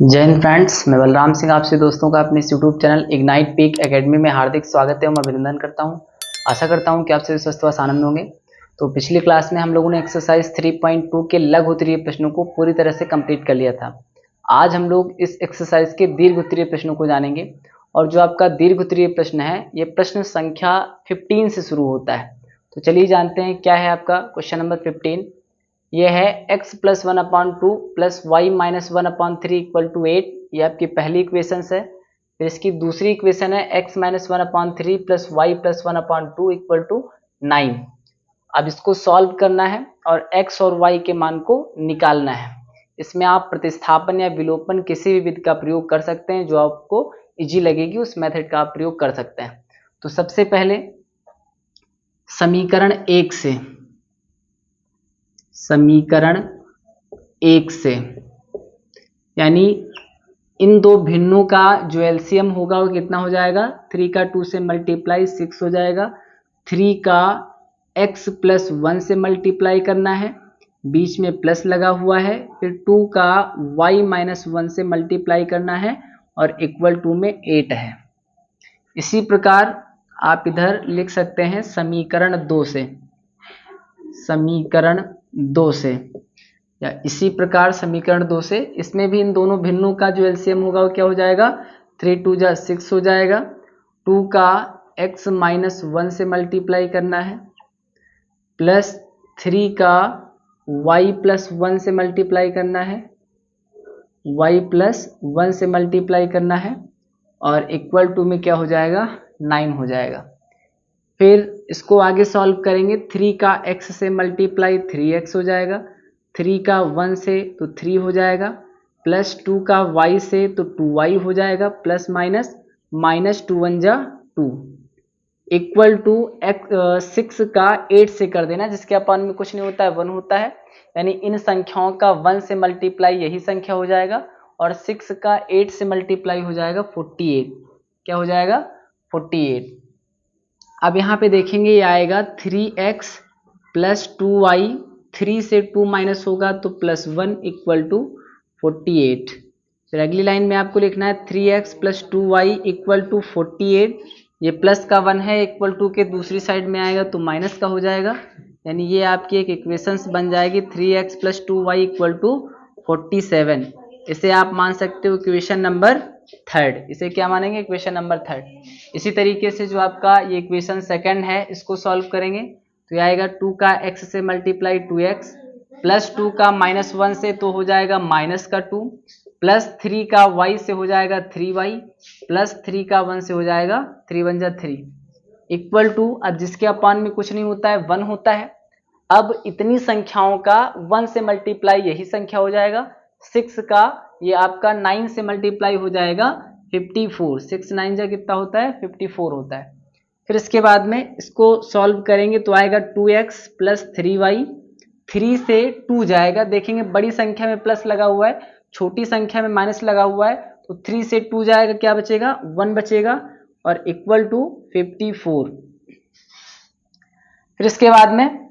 जय हिंद फ्रेंड्स, मैं बलराम सिंह आपसे दोस्तों का अपने YouTube channel ignite peak academy में हार्दिक स्वागत एवं अभिनंदन करता हूं। आशा करता हूं कि आप सभी स्वस्थ व आनंद होंगे। तो पिछली क्लास में हम लोगों ने एक्सरसाइज 3.2 के लघु उत्तरीय प्रश्नों को पूरी तरह से कंप्लीट कर लिया था। आज हम लोग इस एक्सरसाइज के दीर्घ उत्तरीय प्रश्नों को जानेंगे और जो आपका दीर्घ उत्तरीय प्रश्न है ये प्रश्न संख्या 15 से शुरू होता है। तो चलिए जानते हैं क्या है आपका क्वेश्चन नंबर 15। ये है x plus 1/2 plus y minus 1/3 equal to 8। ये आपकी पहली इक्वेशन है। फिर इसकी दूसरी इक्वेशन है x minus 1/3 plus y plus 1/2 equal to 9। अब इसको सॉल्व करना है और x और y के मान को निकालना है। इसमें आप प्रतिस्थापन या विलोपन किसी भी विधि का प्रयोग कर सकते हैं, जो आपको इजी लगेगी उस मेथड का आप प्रयोग कर सकते हैं। तो सबसे पहले समीकरण 1 से यानी इन दो भिन्नों का जो एलसीएम होगा वो कितना हो जाएगा, 3 का 2 से मल्टीप्लाई 6 हो जाएगा। 3 का x प्लस 1 से मल्टीप्लाई करना है, बीच में प्लस लगा हुआ है। फिर 2 का y माइनस 1 से मल्टीप्लाई करना है और इक्वल टू में 8 है। इसी प्रकार आप इधर लिख सकते हैं समीकरण 2 से या इसी प्रकार समीकरण 2 से, इसमें भी इन दोनों भिन्नों का जो एलसीएम होगा वो क्या हो जाएगा, 3 2 जा 6 हो जाएगा। 2 का x माइनस 1 से मल्टीप्लाई करना है प्लस 3 का y प्लस 1 से मल्टीप्लाई करना है, y प्लस 1 से मल्टीप्लाई करना है और इक्वल टू में क्या हो जाएगा, 9 हो जाएगा। फिर इसको आगे सॉल्व करेंगे। 3 का x से मल्टीप्लाई 3x हो जाएगा, 3 का 1 से तो 3 हो जाएगा, प्लस 2 का y से तो 2y हो जाएगा, प्लस माइनस माइनस 2 1 जा 2 इक्वल टू 6 का 8 से कर देना, जिसके अपान में कुछ नहीं होता है 1 होता है। यानी इन संख्याओं का 1 से मल्टीप्लाई यही संख्या हो जाएगा और 6 का 8 से मल्टीप्लाई हो जाएगा 48। क्या हो जाएगा, 48। अब यहाँ पे देखेंगे ये आएगा 3x प्लस 2y, 3 से 2 माइनस होगा तो प्लस 1 इक्वल टू 48। फिर अगली लाइन में आपको लिखना है 3x plus 2y equal to 48। ये प्लस का 1 है, इक्वल टू के दूसरी साइड में आएगा तो माइनस का हो जाएगा। यानी ये आपकी एक इक्वेशंस बन जाएगी 3x plus 2y equal to 47। इसे आप मान सकते हो इक्वेशन नंबर 3। इसे क्या मानेंगे, इक्वेशन नंबर 3। इसी तरीके से जो आपका ये इक्वेशन सेकंड है इसको सॉल्व करेंगे तो ये आएगा 2 का x से मल्टीप्लाई 2x प्लस 2 का माइनस 1 से तो हो जाएगा माइनस का 2 प्लस 3 का y से हो जाएगा 3y प्लस 3 का 1 से हो जाएगा 3 1 जा 3 इक्वल टू, अब जिसके अपान में कुछ नहीं होता है 1 होता है। अब इतनी संख्याओं का 1 से मल्टीप्लाई यही संख्या हो जाएगा। 6 का ये आपका 9 से मल्टीप्लाई हो जाएगा 54। 6 9 जा कितना होता है, 54 होता है। फिर इसके बाद में इसको सॉल्व करेंगे तो आएगा 2x प्लस 3y, 3 से 2 जाएगा, देखेंगे बड़ी संख्या में प्लस लगा हुआ है, छोटी संख्या में माइनस लगा हुआ है, तो 3 से 2 जाएगा, क्या बचेगा, 1 बचेगा और इक्वल टू 54। फिर इसके बाद में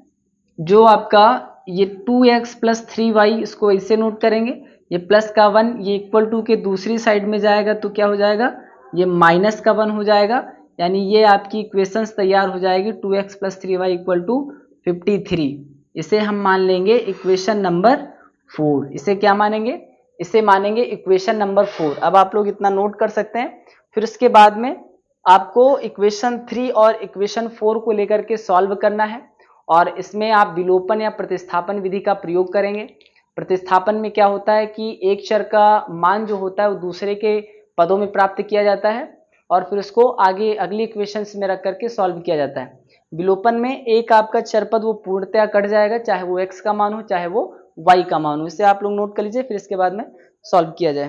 जो आपका ये 2x प्लस 3y, इसको ऐसे नोट करेंगे, ये प्लस का 1 ये इक्वल टू के दूसरी साइड में जाएगा तो क्या हो जाएगा, ये माइनस का 1 हो जाएगा। यानी ये आपकी इक्वेशंस तैयार हो जाएगी 2x plus 3y equal to 53। इसे हम मान लेंगे इक्वेशन नंबर 4। इसे क्या मानेंगे, इसे मानेंगे इक्वेशन नंबर 4। अब आप लोग इतना नोट कर सकते हैं। फिर इसके बाद में आपको इक्वेशन 3 और इक्वेशन 4 को लेकर के सॉल्व करना है और इसमें आप विलोपन या प्रतिस्थापन विधि का प्रयोग करेंगे। प्रतिस्थापन में क्या होता है कि एक चर का मान जो होता है वो दूसरे के पदों में प्राप्त किया जाता है और फिर उसको आगे अगली इक्वेशंस में रख करके सॉल्व किया जाता है। विलोपन में एक आपका चर पद वो पूर्णतया कट जाएगा, चाहे वो x का मान हो चाहे वो y का मान हो। इसे आप लोग नोट कर लीजिए, फिर इसके बाद में सॉल्व किया जाए।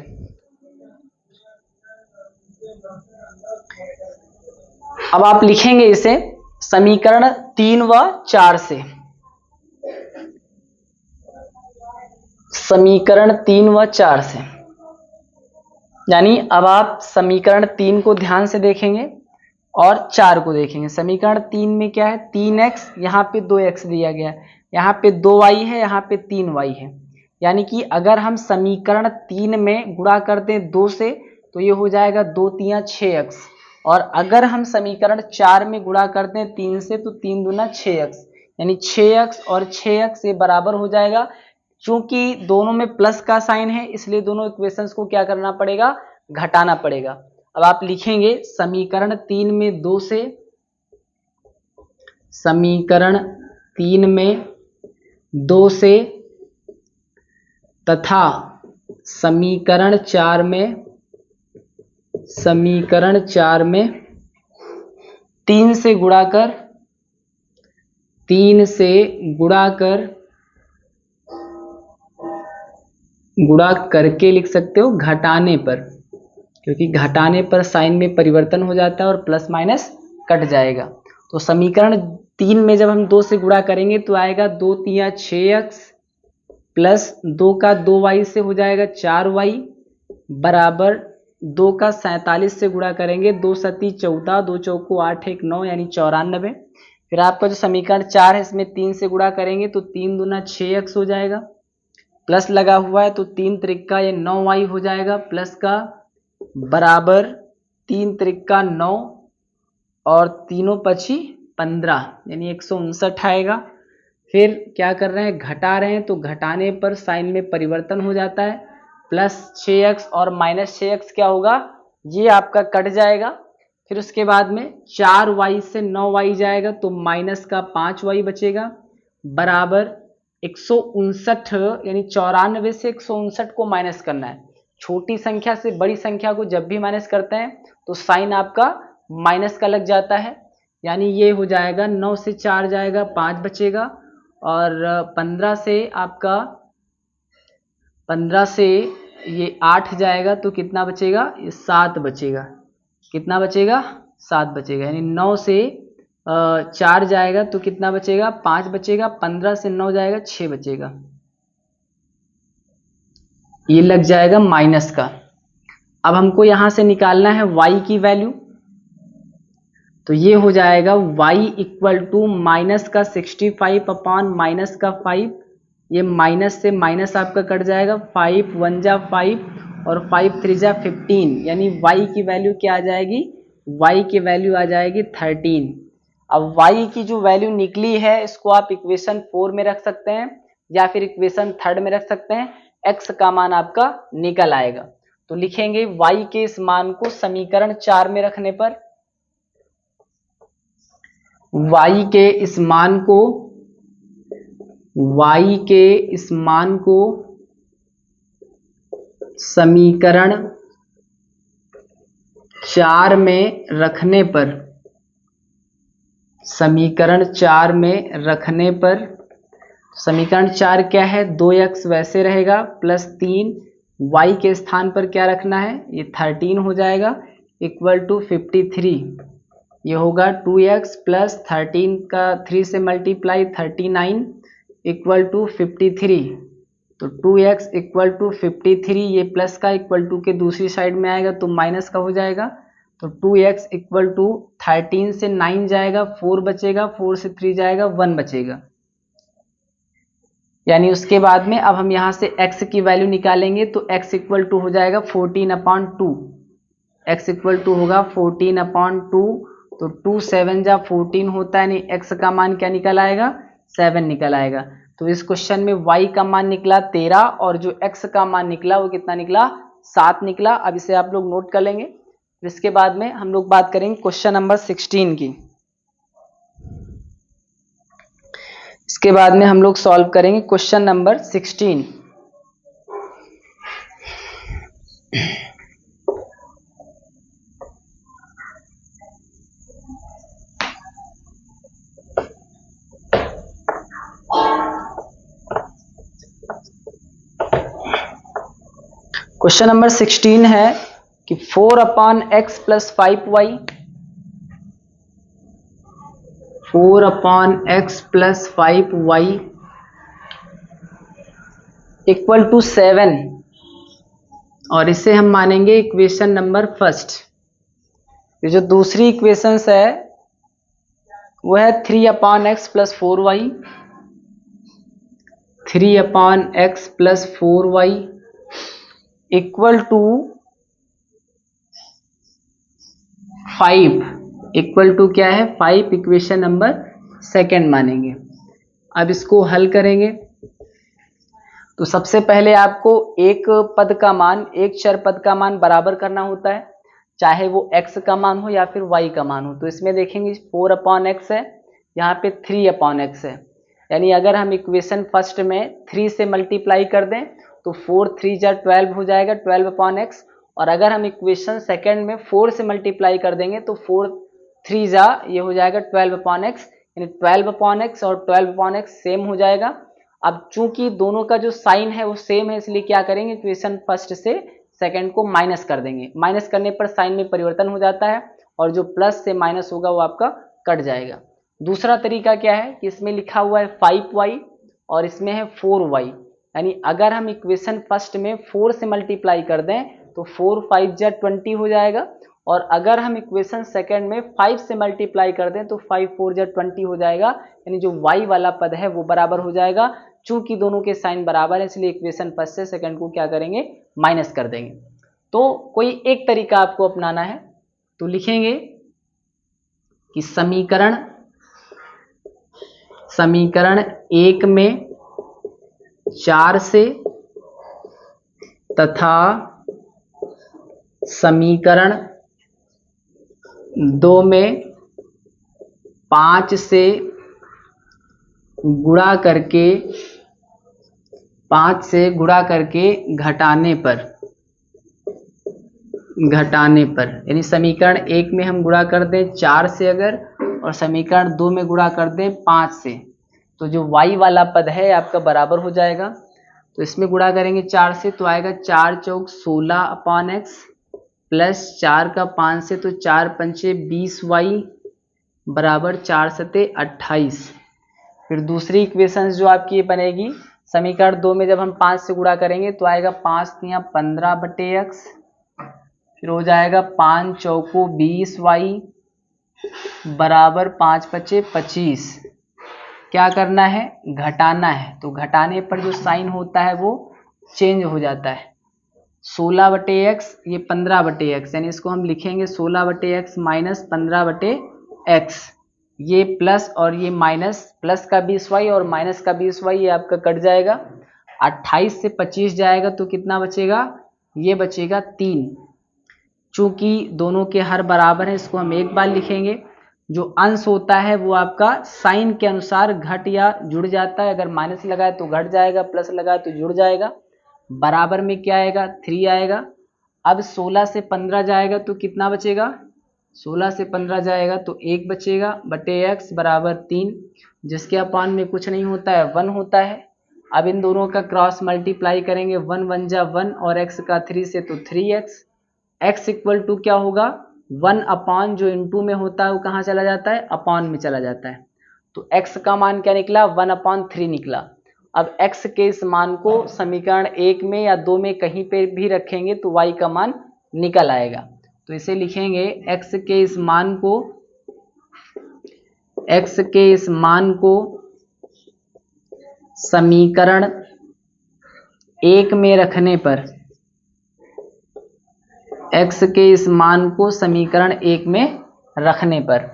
अब आप लिखेंगे इसे समीकरण 3 व 4 से। समीकरण 3 व 4 से यानी अब आप समीकरण 3 को ध्यान से देखेंगे और 4 को देखेंगे। समीकरण 3 में क्या है, 3x, यहाँ पे 2x दिया गया है, यहाँ पे 2y है, यहाँ पे 3y है। यानी कि अगर हम समीकरण 3 में गुणा करते हैं 2 से तो ये हो जाएगा 2 तियां 6x, और अगर हम समीकरण 4 में गुणा करते हैं 3 से तो 3 दूना 6x, यानी 6x और 6x ये बराबर हो जाएगा। क्योंकि दोनों में प्लस का साइन है इसलिए दोनों इक्वेशंस को क्या करना पड़ेगा, घटाना पड़ेगा। अब आप लिखेंगे समीकरण 3 में 2 से, समीकरण 3 में 2 से तथा समीकरण 4 में 3 से गुणा करके लिख सकते हो घटाने पर, क्योंकि घटाने पर साइन में परिवर्तन हो जाता है और प्लस माइनस कट जाएगा। तो समीकरण 3 में जब हम 2 से गुणा करेंगे तो आएगा 2 तियां 6x प्लस 2 का 2y से हो जाएगा 4y बराबर 2 का 47 से गुणा करेंगे 2 सती 14, 2 चौको 8 1 9 यानी 94। फिर आपका जो समीकरण 4 है इसमें 3 से गुणा करेंगे तो 3 दूना 6x हो जाएगा, प्लस लगा हुआ है तो 3 त्रिका ये 9y हो जाएगा, प्लस का बराबर 3 त्रिका 9 और तीनों पची 15 यानी 159 आएगा। फिर क्या कर रहे हैं, घटा रहे हैं तो घटाने पर साइन में परिवर्तन हो जाता है, प्लस 6x और माइनस 6x क्या होगा, ये आपका कट जाएगा। फिर उसके बाद में 4y से 9y जाएगा तो माइनस का 5y बचेगा बराबर 159, यानी 94 से 159 को माइनस करना है। छोटी संख्या से बड़ी संख्या को जब भी माइनस करते हैं तो साइन आपका माइनस का लग जाता है, यानी ये हो जाएगा 9 से 4 जाएगा 5 बचेगा, और 15 से ये 8 जाएगा तो कितना बचेगा, ये 7 बचेगा। कितना बचेगा, 7 बचेगा, यानी 9 से 4 जाएगा तो कितना बचेगा, 5 बचेगा, 15 से 9 जाएगा 6 बचेगा, ये लग जाएगा माइनस का। अब हमको यहां से निकालना है y की वैल्यू, तो ये हो जाएगा y इक्वल टू माइनस का 65 अपॉन माइनस का 5, ये माइनस से माइनस आपका कट जाएगा, 5 1 जा 5 और 5 3 जा 15, यानी y की वैल्यू क्या आ जाएगी, y की वैल्यू आ जाएगी 13। अब y की जो वैल्यू निकली है इसको आप इक्वेशन 4 में रख सकते हैं या फिर इक्वेशन 3 में रख सकते हैं, x का मान आपका निकल आएगा। तो लिखेंगे y के इस मान को समीकरण 4 में रखने पर, y के इस मान को समीकरण 4 में रखने पर, समीकरण 4 क्या है, 2x वैसे रहेगा प्लस 3, y के स्थान पर क्या रखना है, ये 13 हो जाएगा इक्वल टू 53, ये होगा 2x प्लस 13 का 3 से मल्टीप्लाई 39 इक्वल टू 53, तो 2x इक्वल टू 53, ये प्लस का इक्वल टू के दूसरी साइड में आएगा तो माइनस का हो जाएगा, तो 2x इक्वल टू 13 से 9 जाएगा 4 बचेगा, 4 से 3 जाएगा 1 बचेगा, यानी उसके बाद में अब हम यहाँ से x की वैल्यू निकालेंगे तो x इक्वल टू हो जाएगा 14/2, x इक्वल टू होगा 14/2, तो 2 7 जा 14 होता है, यानी x का मान क्या निकल आएगा, 7 निकल आएगा। तो इस क्वेश्चन में y का मान निकला 13 और जो x का मान निकला वो कितना निकला, 7 निकला। अब इसे आप लोग नोट कर लेंगे। इसके बाद में हम लोग बात करेंगे क्वेश्चन नंबर 16 की। इसके बाद में हम लोग सॉल्व करेंगे क्वेश्चन नंबर 16। क्वेश्चन नंबर 16 है कि 4/x plus 5y, 4/x plus 5y equal to 7, और इसे हम मानेंगे इक्वेशन नंबर फर्स्ट। ये जो दूसरी इक्वेशन है वो है 3/x plus 4y, 3/x plus 4y equal to 5, equal to क्या है 5, इक्वेशन नंबर सेकेंड मानेंगे। अब इसको हल करेंगे तो सबसे पहले आपको एक पद का मान, एक चर पद का मान बराबर करना होता है, चाहे वो x का मान हो या फिर y का मान हो। तो इसमें देखेंगे 4/x है, यहाँ पे 3/x है, यानी अगर हम इक्वेशन फर्स्ट में 3 से मल्टीप्लाई कर दें तो 4 3 जा 12 हो जाएगा 12/x, और अगर हम इक्वेशन सेकेंड में 4 से मल्टीप्लाई कर देंगे तो 4 3 जा ये हो जाएगा 12/x, यानी 12/x और 12/x सेम हो जाएगा। अब चूंकि दोनों का जो साइन है वो सेम है, इसलिए क्या करेंगे इक्वेशन फर्स्ट से सेकंड को माइनस कर देंगे। माइनस करने पर साइन में परिवर्तन हो जाता है और जो प्लस से माइनस होगा वो आपका कट जाएगा। दूसरा तरीका क्या है कि इसमें लिखा हुआ है 5y और इसमें है 4y, यानी अगर हम इक्वेशन फर्स्ट में 4 से मल्टीप्लाई कर दें तो 4 5 जा 20 हो जाएगा, और अगर हम इक्वेशन सेकंड में 5 से मल्टीप्लाई कर दें तो 5 4 जा 20 हो जाएगा, यानी जो y वाला पद है वो बराबर हो जाएगा। चूंकि दोनों के साइन बराबर है इसलिए इक्वेशन फर्स्ट से सेकंड को क्या करेंगे माइनस कर देंगे। तो कोई एक तरीका आपको अपनाना है, तो लिखेंगे कि समीकरण 1 में 4 से तथा समीकरण 2 में 5 से गुणा करके घटाने पर यानी समीकरण 1 में हम गुणा कर दें 4 से अगर, और समीकरण 2 में गुणा कर दें 5 से, तो जो y वाला पद है आपका बराबर हो जाएगा। तो इसमें गुणा करेंगे 4 से तो आएगा 4 चौक 16/x प्लस 4 का 5 से तो 4 पंचे 20y बराबर 4 सते 28। फिर दूसरी इक्वेशन जो आपकी ये बनेगी, समीकरण 2 में जब हम 5 से गुणा करेंगे तो आएगा 5 तियां 15/x, फिर हो जाएगा 5 चौको 20y बराबर 5 पचे 25। क्या करना है घटाना है, तो घटाने पर जो साइन होता है वो चेंज हो जाता है। 16/x ये 15/x, यानी इसको हम लिखेंगे 16/x माइनस 15/x, ये प्लस और ये माइनस, प्लस का 20y और माइनस का 20y ये आपका कट जाएगा। 28 से 25 जाएगा तो कितना बचेगा, ये बचेगा 3। चूंकि दोनों के हर बराबर है इसको हम एक बार लिखेंगे। जो अंश होता है वो आपका साइन के अनुसार घट या जुड़ जाता है, अगर माइनस लगाए तो घट जाएगा, प्लस लगाए तो जुड़ जाएगा। बराबर में क्या आएगा 3 आएगा। अब 16 से 15 जाएगा तो कितना बचेगा, 16 से 15 जाएगा तो 1 बचेगा बटे x बराबर 3, जिसके अपान में कुछ नहीं होता है 1 होता है। अब इन दोनों का क्रॉस मल्टीप्लाई करेंगे, 1 1 जा 1 और x का 3 से तो 3x, x इक्वल टू क्या होगा 1 अपान जो इनटू में होता है वो कहाँ चला जाता है अपान में चला जाता है। तो x का मान क्या निकला 1/3 निकला। अब x के इस मान को समीकरण 1 में या 2 में कहीं पे भी रखेंगे तो y का मान निकल आएगा। तो इसे लिखेंगे x के इस मान को समीकरण 1 में रखने पर, x के इस मान को समीकरण 1 में रखने पर,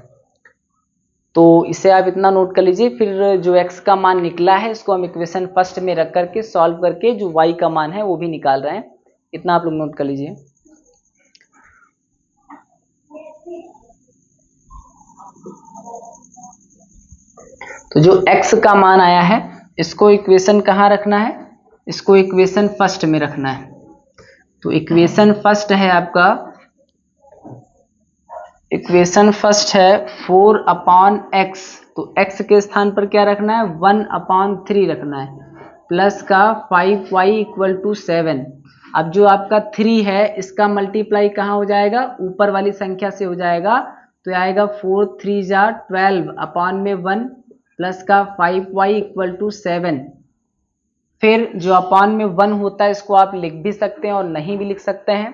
तो इसे आप इतना नोट कर लीजिए। फिर जो x का मान निकला है इसको हम इक्वेशन फर्स्ट में रख करके सॉल्व करके जो y का मान है वो भी निकाल रहे हैं, इतना आप लोग नोट कर लीजिए। तो जो x का मान आया है इसको इक्वेशन कहाँ रखना है, इसको इक्वेशन फर्स्ट में रखना है। तो इक्वेशन फर्स्ट है आपका, इक्वेशन फर्स्ट है 4/x, तो x के स्थान पर क्या रखना है 1/3 रखना है, प्लस का 5y इक्वल टू 7। अब जो आपका 3 है इसका मल्टीप्लाई कहाँ हो जाएगा ऊपर वाली संख्या से हो जाएगा, तो आएगा 4 3 जा 12 अपान में 1 प्लस का 5y इक्वल टू 7। फिर जो अपान में 1 होता है इसको आप लिख भी सकते हैं और नहीं भी लिख सकते हैं,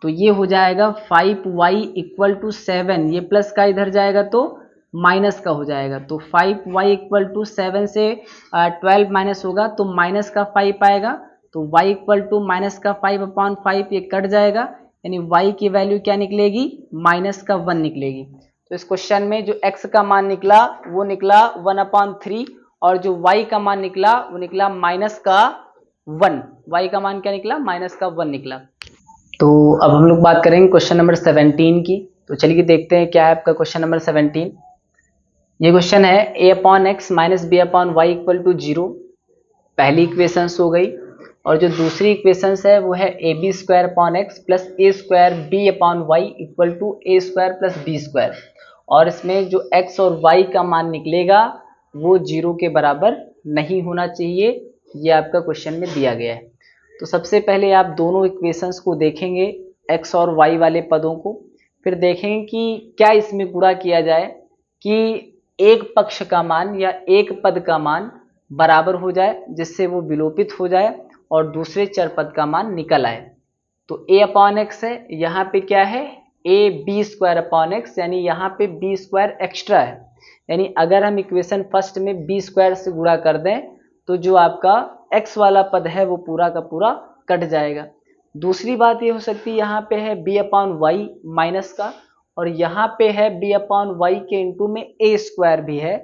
तो ये हो जाएगा 5y इक्वल टू 7, ये प्लस का इधर जाएगा तो माइनस का हो जाएगा। तो 5y इक्वल टू 7 से 12 माइनस होगा तो माइनस का 5 आएगा। तो y इक्वल टू माइनस का 5/5 ये कट जाएगा, यानी y की वैल्यू क्या निकलेगी, माइनस का 1 निकलेगी। तो इस क्वेश्चन में जो x का मान निकला वो निकला 1/3 और जो y का मान निकला वो निकला माइनस का 1। y का मान क्या निकला, माइनस का 1 निकला। तो अब हम लोग बात करेंगे क्वेश्चन नंबर 17 की। तो चलिए देखते हैं क्या है आपका क्वेश्चन नंबर 17। ये क्वेश्चन है a/x minus b/y equal to 0, पहली इक्वेशन हो गई। और जो दूसरी इक्वेशन है वो है ab² plus a² equal to a² plus b²। और इसमें जो x और y का मान निकलेगा वो 0 के बराबर नहीं होना चाहिए, ये आपका क्वेश्चन में दिया गया है। तो सबसे पहले आप दोनों इक्वेशंस को देखेंगे, x और y वाले पदों को, फिर देखेंगे कि क्या इसमें गुणा किया जाए कि एक पक्ष का मान या एक पद का मान बराबर हो जाए, जिससे वो विलोपित हो जाए और दूसरे चर पद का मान निकल आए। तो a/x है, यहाँ पे क्या है ab²/x, यानी यहाँ पे b² एक्स्ट्रा है। यानी अगर हम इक्वेशन फर्स्ट में b² से गुणा कर दें तो जो आपका x वाला पद है वो पूरा का पूरा कट जाएगा। दूसरी बात ये हो सकती है, यहाँ पे है b/y माइनस का और यहाँ पे है b/y के इंटू में a² भी है।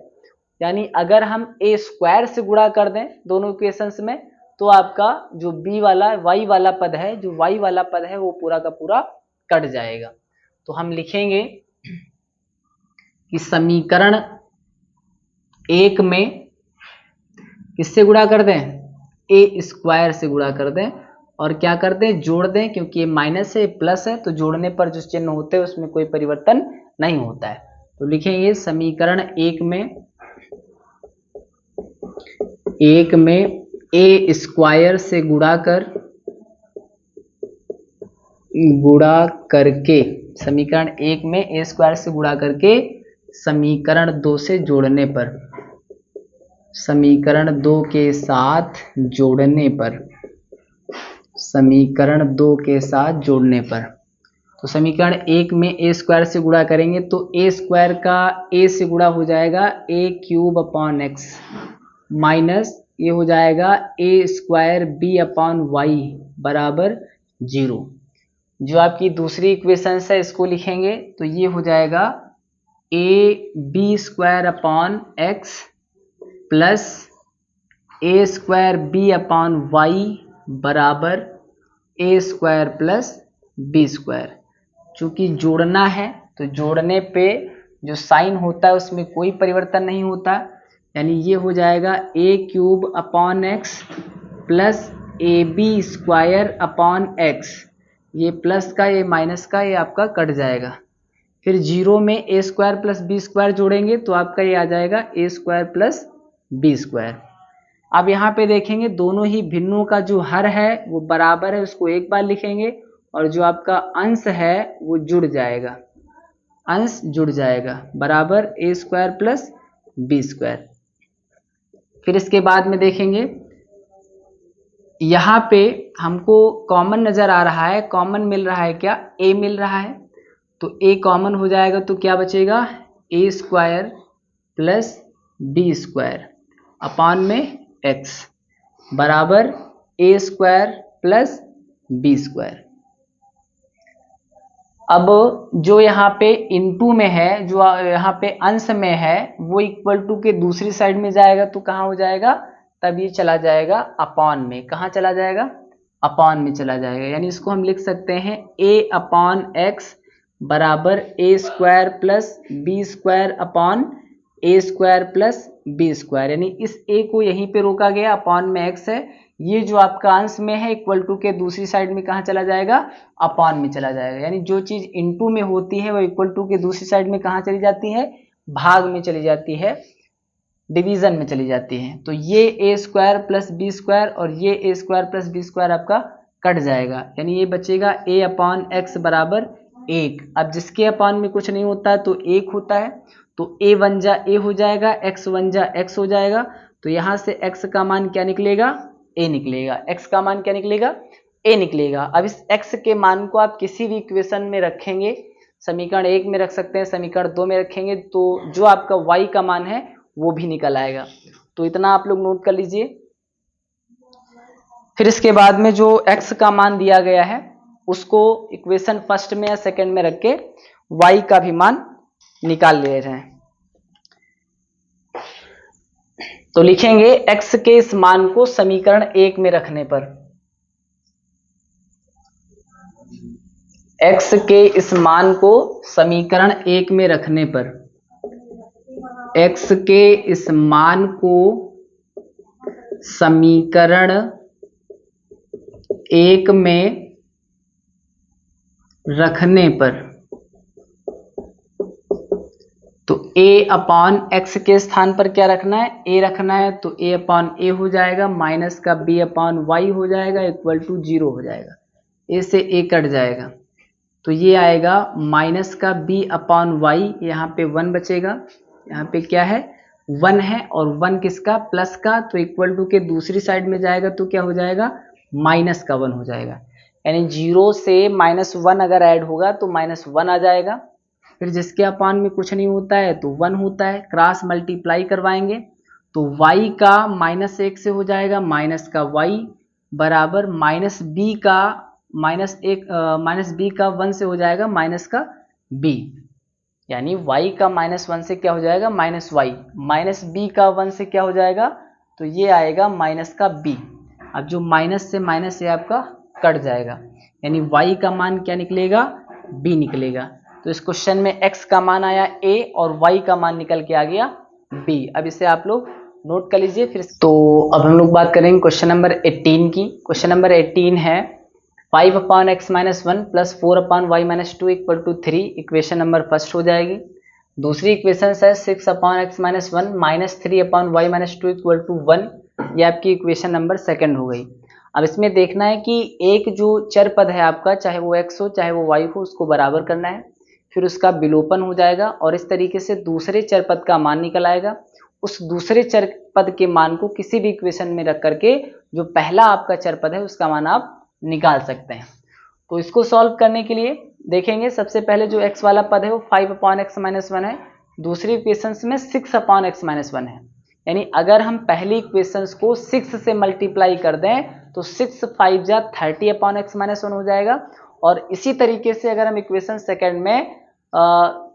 यानी अगर हम a² से गुणा कर दें दोनों इक्वेशंस में तो आपका जो y वाला पद है, जो y वाला पद है वो पूरा का पूरा कट जाएगा। तो हम लिखेंगे कि समीकरण 1 में किससे गुणा कर दें, a² से गुणा कर दें और क्या कर दें, जोड़ दें, क्योंकि ये माइनस है प्लस है तो जोड़ने पर जो चिन्ह होते हैं उसमें कोई परिवर्तन नहीं होता है। तो लिखेंगे समीकरण 1 में a² से गुणा करके समीकरण 1 में a² से गुणा करके समीकरण 2 से जोड़ने पर, समीकरण 2 के साथ जोड़ने पर, समीकरण 2 के साथ जोड़ने पर। तो समीकरण 1 में a² से गुणा करेंगे तो a² का a से गुणा हो जाएगा a³ माइनस ये हो जाएगा a² b/y बराबर 0। जो आपकी दूसरी इक्वेशन है इसको लिखेंगे तो ये हो जाएगा ab² प्लस a² b/y बराबर a² प्लस b²। चूंकि जोड़ना है तो जोड़ने पे जो साइन होता है उसमें कोई परिवर्तन नहीं होता, यानी ये हो जाएगा a³ प्लस ab², ये प्लस का ये माइनस का ये आपका कट जाएगा। फिर 0 में a² प्लस b² जोड़ेंगे तो आपका ये आ जाएगा a² प्लस b²। अब यहाँ पे देखेंगे दोनों ही भिन्नों का जो हर है वो बराबर है, उसको एक बार लिखेंगे और जो आपका अंश है वो जुड़ जाएगा, अंश जुड़ जाएगा बराबर a² प्लस b²। फिर इसके बाद में देखेंगे यहाँ पे हमको कॉमन नजर आ रहा है, कॉमन मिल रहा है, क्या a मिल रहा है, तो a कॉमन हो जाएगा तो क्या बचेगा a² प्लस b² अपान में x बराबर a² प्लस b²। अब जो यहाँ पे इनटू में है, जो यहाँ पे अंश में है वो इक्वल टू के दूसरी साइड में जाएगा तो कहाँ हो जाएगा, तब ये चला जाएगा अपॉन में। कहाँ चला जाएगा, अपॉन में चला जाएगा। यानी इसको हम लिख सकते हैं a/x बराबर a² plus b² upon a² plus b²। यानी इस a को यहीं पे रोका गया, अपॉन में x है, ये जो आपका अंश में है इक्वल टू के दूसरी साइड में कहाँ चला जाएगा, अपॉन में चला जाएगा। यानी जो चीज इनटू में होती है वो इक्वल टू के दूसरी साइड में कहाँ चली जाती है, भाग में चली जाती है, डिवीजन में चली जाती है। तो ये a² प्लस b² और ये a² प्लस b² आपका कट जाएगा, यानी ये बचेगा a/x बराबर 1। अब जिसके अपॉन में कुछ नहीं होता तो 1 होता है, तो a1 जा a हो जाएगा, x1 जा x हो जाएगा। तो यहाँ से x का मान क्या निकलेगा, a निकलेगा, x का मान क्या निकलेगा, a निकलेगा। अब इस x के मान को आप किसी भी इक्वेशन में रखेंगे, समीकरण 1 में रख सकते हैं, समीकरण 2 में रखेंगे तो जो आपका y का मान है वो भी निकल आएगा। तो इतना आप लोग नोट कर लीजिए। फिर इसके बाद में जो x का मान दिया गया है उसको इक्वेशन फर्स्ट में या सेकंड में रख के y का भी मान निकाल ले रहे हैं। तो लिखेंगे x के इस मान को समीकरण 1 में रखने पर, x के इस मान को समीकरण 1 में रखने पर, x के इस मान को समीकरण 1 में रखने पर, तो a अपॉन x के स्थान पर क्या रखना है, a रखना है, तो a अपॉन a हो जाएगा, माइनस का b अपॉन y हो जाएगा, इक्वल टू 0 हो जाएगा, a से a कट जाएगा, तो ये आएगा माइनस का b अपॉन y, यहाँ पे 1 बचेगा, यहाँ पे क्या है 1 है, और 1 किसका, प्लस का, तो इक्वल टू के दूसरी साइड में जाएगा तो क्या हो जाएगा, माइनस का 1 हो जाएगा, यानी 0 से -1 अगर ऐड होगा तो -1 आ जाएगा। फिर जिसके अपान में कुछ नहीं होता है तो 1 होता है, क्रॉस मल्टीप्लाई करवाएंगे तो y का -1 से हो जाएगा माइनस का y बराबर माइनस b का 1 से हो जाएगा माइनस का b, यानी y का -1 से क्या हो जाएगा माइनस y, माइनस b का 1 से क्या हो जाएगा, तो ये आएगा माइनस का b। अब जो माइनस से माइनस ये आपका कट जाएगा, यानी y का मान क्या निकलेगा, b निकलेगा। तो इस क्वेश्चन में x का मान आया a और y का मान निकल के आ गया b। अब इसे आप लोग नोट कर लीजिए। फिर तो अब हम लोग बात करेंगे क्वेश्चन नंबर 18 की। क्वेश्चन नंबर 18 है 5 upon x minus 1 plus 4 upon y minus 2 equal to 3, equation number first हो जाएगी। दूसरी इक्वेशन है 6 upon x minus 1 minus 3 upon y minus 2 equal to 1, ये आपकी इक्वेशन नंबर सेकंड हो गई। अब इसमें देखना है कि एक जो चर पद है आपका, चाहे वो x हो चाहे वो y हो, उसको बराबर करना है, फिर उसका विलोपन हो जाएगा और इस तरीके से दूसरे चर पद का मान निकल आएगा। उस दूसरे चर पद के मान को किसी भी इक्वेशन में रख करके जो पहला आपका चर पद है उसका मान आप निकाल सकते हैं। तो इसको सॉल्व करने के लिए देखेंगे, सबसे पहले जो x वाला पद है वो 5 अपॉन एक्स माइनस 1 है, दूसरी इक्वेशन में 6 अपॉन एक्स माइनस 1 है, यानी अगर हम पहली इक्वेशन को 6 से मल्टीप्लाई कर दें तो 6 5 जा 30 अपॉन एक्स माइनस 1 हो जाएगा। और इसी तरीके से अगर हम इक्वेशन सेकंड में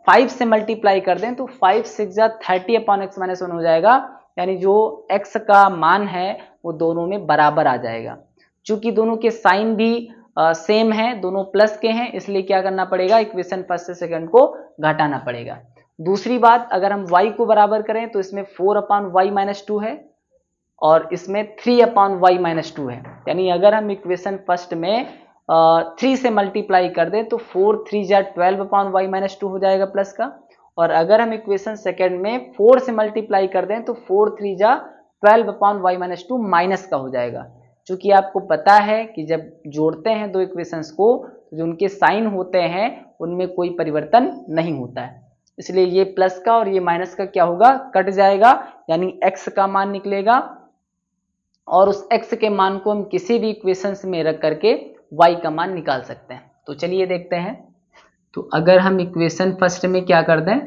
5 से मल्टीप्लाई कर दें तो 5 6 जा 30 अपॉन एक्स माइनस 1 हो जाएगा, यानी जो x का मान है वो दोनों में बराबर आ जाएगा। चूंकि दोनों के साइन भी सेम है, दोनों प्लस के हैं, इसलिए क्या करना पड़ेगा, इक्वेशन फर्स्ट से सेकंड को घटाना पड़ेगा। दूसरी बात, अगर हम y को बराबर करें तो इसमें 4 अपॉन वाई माइनस 2 है और इसमें 3 अपॉन वाई माइनस 2 है, यानी अगर हम इक्वेशन फर्स्ट में 3 से मल्टीप्लाई कर दें तो 4 3 जा 12 अपॉन वाई माइनस 2 हो जाएगा प्लस का, और अगर हम इक्वेशन सेकंड में 4 से मल्टीप्लाई कर दें तो 4 3 जा 12 अपॉन वाई माइनस 2 माइनस का हो जाएगा। चूंकि आपको पता है कि जब जोड़ते हैं दो इक्वेशंस को तो जो उनके साइन होते हैं उनमें कोई परिवर्तन नहीं होता है, इसलिए ये प्लस का और ये माइनस का क्या होगा, कट जाएगा, यानी x का मान निकलेगा और उस x के मान को हम किसी भी इक्वेशंस में रख करके y का मान निकाल सकते हैं। तो चलिए देखते हैं। तो अगर हम इक्वेशन फर्स्ट में क्या कर दें,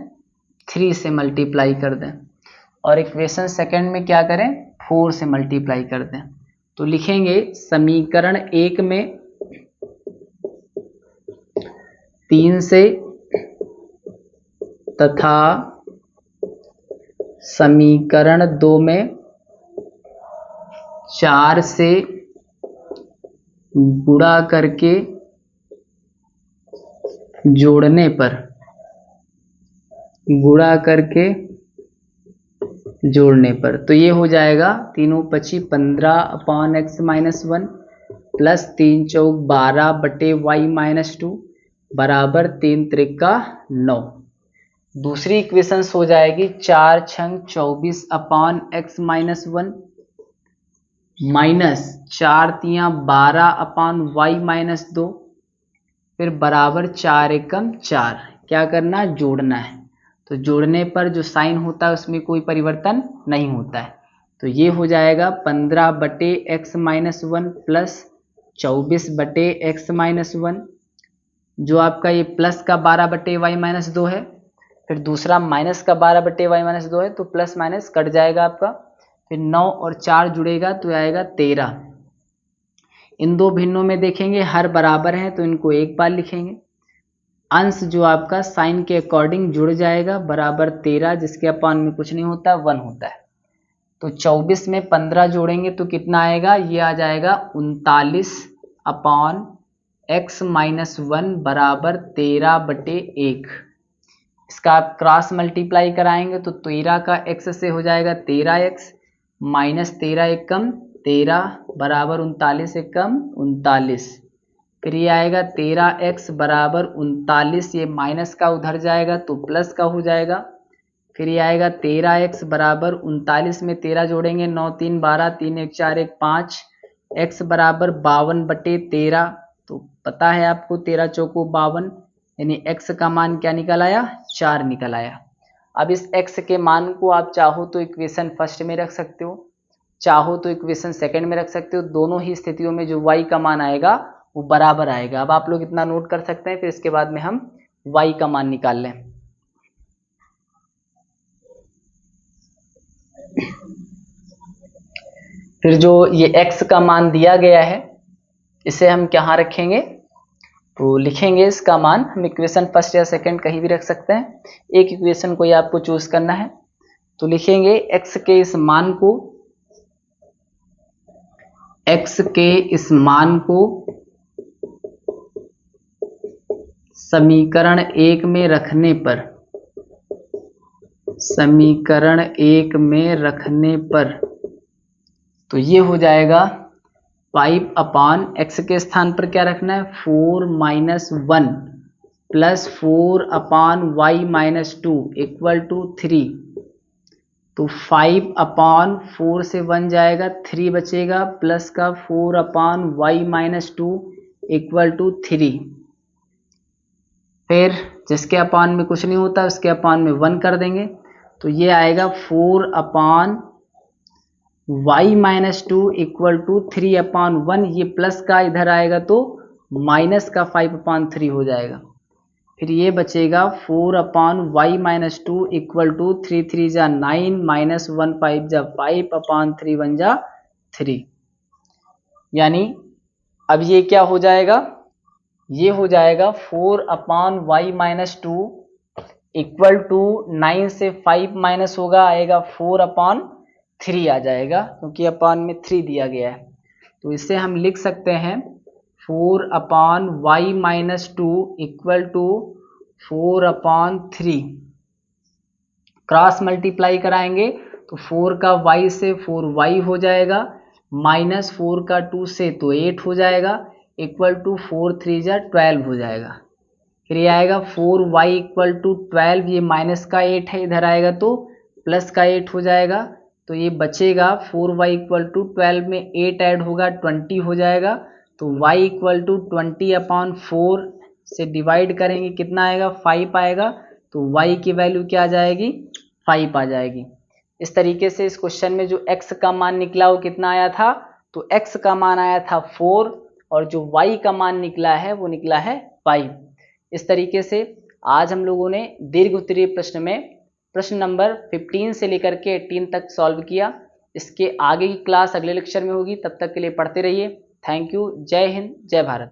3 से मल्टीप्लाई कर दें और इक्वेशन सेकंड में क्या करें, 4 से मल्टीप्लाई कर दें, तो लिखेंगे समीकरण 1 में 3 से तथा समीकरण 2 में 4 से गुणा करके जोड़ने पर, जोड़ने पर तो ये हो जाएगा 3 25 15 अपॉन एक्स माइनस 1 प्लस 3 चौक 12 बटे वाई माइनस 2 बराबर 3 त्रिका 9। दूसरी इक्वेशन हो जाएगी 4 छंग 24 अपॉन एक्स माइनस 1 माइनस 4 तियां 12 अपॉन वाई माइनस 2 फिर बराबर 4 एकम 4। क्या करना, जोड़ना है, तो जोड़ने पर जो साइन होता है उसमें कोई परिवर्तन नहीं होता है, तो ये हो जाएगा 15 बटे एक्स माइनस 1 प्लस 24 बटे एक्स माइनस 1 जो आपका ये प्लस का 12/y-2 है, फिर दूसरा माइनस का 12/y-2 है, तो प्लस माइनस कट जाएगा आपका, फिर 9 और 4 जुड़ेगा तो आएगा 13। इन दो भिन्नों में देखेंगे हर बराबर हैं तो इनको एक बार लिखेंगे। अंश जो आपका साइन के अकॉर्डिंग जुड़ जाएगा, बराबर 13, जिसके अपान में कुछ नहीं होता, 1 होता है। तो 24 में 15 जोड़ेंगे तो कितना आएगा, ये आ जाएगा 39/x-1 बराबर 13/1। इसका आप क्रॉस मल्टीप्लाई कराएंगे तो 13 का x से हो जाएगा 13x, माइनस 13 एक कम 13 बराबर 39 एक कम 39। फिर ये आएगा 13x बराबर 39, ये माइनस का उधर जाएगा तो प्लस का हो जाएगा। फिर ये आएगा 13x बराबर 39 में 13 जोड़ेंगे, 9 3 12, 3 1 4 1 5, x बराबर 52/13। तो पता है आपको 13 चौको 52, यानी x का मान क्या निकल आया, 4 निकल आया। अब इस x के मान को आप चाहो तो इक्वेशन फर्स्ट में रख सकते हो, चाहो तो इक्वेशन सेकंड में रख सकते हो। दोनों ही स्थितियों में जो y का मान आएगा वो बराबर आएगा। अब आप लोग इतना नोट कर सकते हैं, फिर इसके बाद में हम y का मान निकाल लें। फिर जो ये x का मान दिया गया है इसे हम कहाँ रखेंगे, तो लिखेंगे इसका मान हम इक्वेशन फर्स्ट या सेकंड कहीं भी रख सकते हैं, एक इक्वेशन को ही आपको चूज करना है। तो लिखेंगे x के इस मान को, x के इस मान को समीकरण 1 में रखने पर, समीकरण 1 में रखने पर तो ये हो जाएगा 5/x के स्थान पर क्या रखना है, 4 - 1 प्लस 4/y-2 इक्वल टू 3। तो 5/4 से 1 जाएगा, 3 बचेगा, प्लस का 4/y-2 इक्वल टू 3। फिर जिसके अपान में कुछ नहीं होता उसके अपान में 1 कर देंगे, तो ये आएगा 4/y-2 इक्वल टू 3/1। ये प्लस का इधर आएगा तो माइनस का 5/3 हो जाएगा। फिर ये बचेगा 4/y-2 इक्वल टू 3 3 जा 9 माइनस 1 5 जा 5/3 1 जा 3। यानी अब ये क्या हो जाएगा, ये हो जाएगा 4/y-2 इक्वल टू 9 से 5 माइनस होगा, आएगा 4/3 आ जाएगा, क्योंकि अपान में 3 दिया गया है। तो इसे हम लिख सकते हैं 4/y-2 equal to 4/3। Cross multiply कराएंगे तो 4 का y से 4y हो जाएगा, माइनस 4 का 2 से तो 8 हो जाएगा, इक्वल टू 4 3 जा 12 हो जाएगा। फिर ये आएगा 4y इक्वल टू 12, ये माइनस का 8 है, इधर आएगा तो प्लस का 8 हो जाएगा। तो ये बचेगा 4y इक्वल टू 12 में 8 ऐड होगा 20 हो जाएगा। तो y इक्वल टू 20/4 से डिवाइड करेंगे, कितना आएगा, 5 आएगा। तो y की वैल्यू क्या आ जाएगी, 5 आ जाएगी। इस तरीके से इस क्वेश्चन में जो x का मान निकला वो कितना आया था, तो x का मान आया था 4 और जो y का मान निकला है वो निकला है 5। इस तरीके से आज हम लोगों ने दीर्घ उत्तरीय प्रश्न में प्रश्न नंबर 15 से लेकर के 18 तक सॉल्व किया। इसके आगे की क्लास अगले लेक्चर में होगी, तब तक के लिए पढ़ते रहिए। Thank you. जय हिंद, जय भारत।